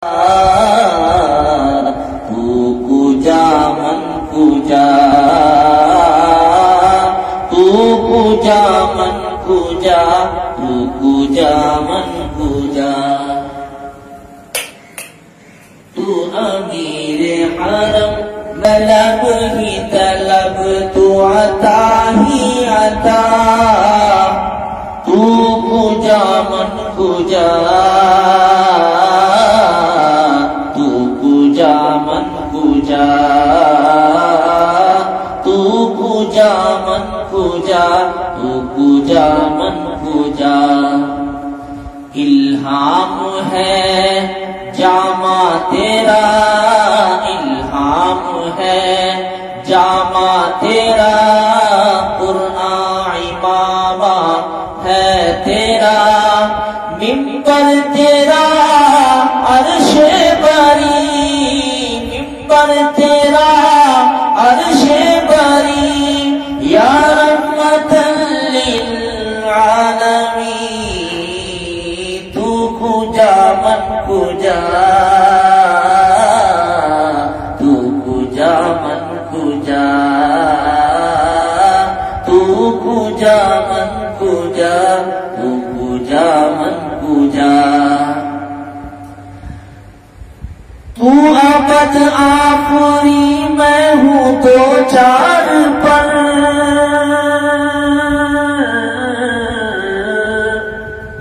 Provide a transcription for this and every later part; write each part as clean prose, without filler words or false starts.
تو کجا من کجا، تو کجا من کجا، تو کجا من کجا، تو امیر حرم طلب ہی طلب، تو عطا ہی عطا، تو کجا من کجا، تو کجا من کجا، تو کجا من کجا، تو کجا من کجا، الہام ہے جامع تیرا، الہام ہے جامع تیرا، قرآن امامہ ہے تیرا، ممبر تیرا عرش بری، ممبر تیرا عرش بری، یا رحمت للعالمین، تو کجا من کجا، تو کجا من کجا، تو کجا من کجا، تو کجا من کجا، تو ابد آفری میں ہوں دو چار پر،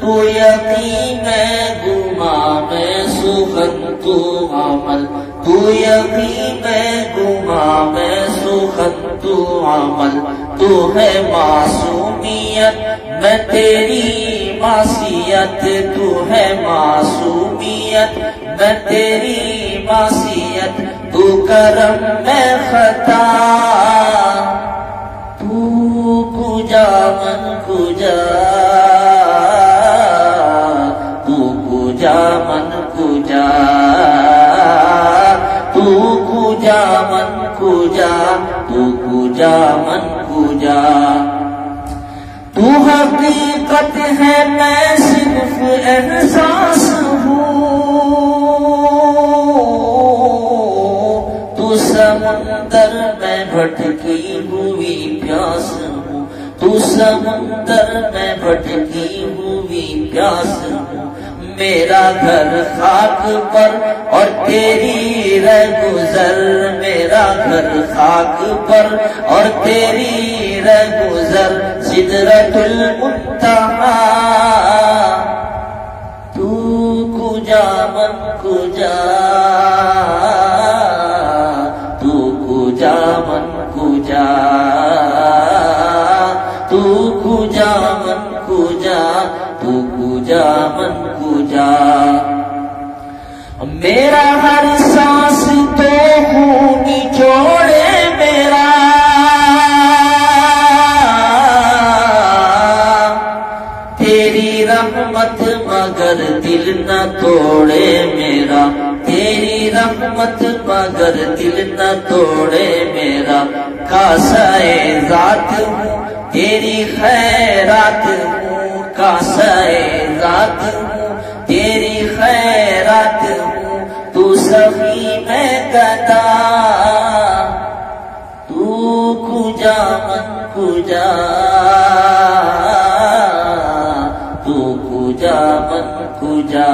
تو یقین میں گما میں سخن تو عمل، تو یقین میں گما میں سخن تو عمل، تو ہے معصومیت میں تیری معصیت، تو ہے معصومیت میں تیری معصیت، تو کرم میں خطا، تو کجا من کجا، تو کجا من کجا، تو کجا من کجا، تو کجا من کجا، تو حقیقت ہے میں صرف احساس ہوں، تو سمندر میں بھٹکی ہوئی پیاس ہوں، تو سمندر میں بھٹکی ہوئی پیاس ہوں، میرا گھر خاک پر اور تیری رہ گزر، میرا گھر خاک پر اور تیری رہ گزر، سدرۃ المنتہا، تو کجا من کجا، تو کجا من کجا، تو کجا من کجا، تو کجا من کجا، میرا ہر سانس تو خون جوڑے میرا، تیری رحمت مگر دل نہ توڑے میرا، تیری رحمت مگر دل نہ توڑے میرا، کاسۂ ذات ہوں تیری خیرات ہوں، کاسۂ ذات ہوں تیری خیرات ہوں، تو سخی میں گدا، تو کجا من کجا، تو کجا من کجا،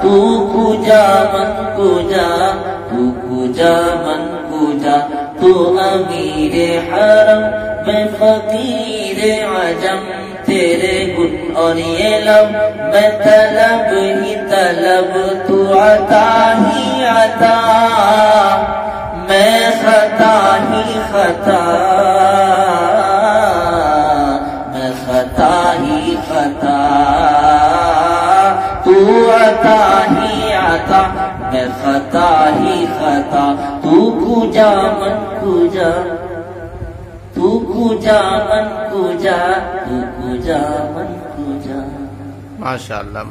تو کجا من کجا، تو کجا من کجا، تو امیر حرم میں فقیر عجم، تیرے گن اور یہ لب میں طلب ہی طلب، تو عطا ہی عطا، میں خطا ہی خطا، میں خطا ہی خطا، تو عطا ہی عطا، میں خطا ہی خطا، تو کجا من کجا، تو کجا من کجا، تو کجا من کجا، ماشاءاللہ۔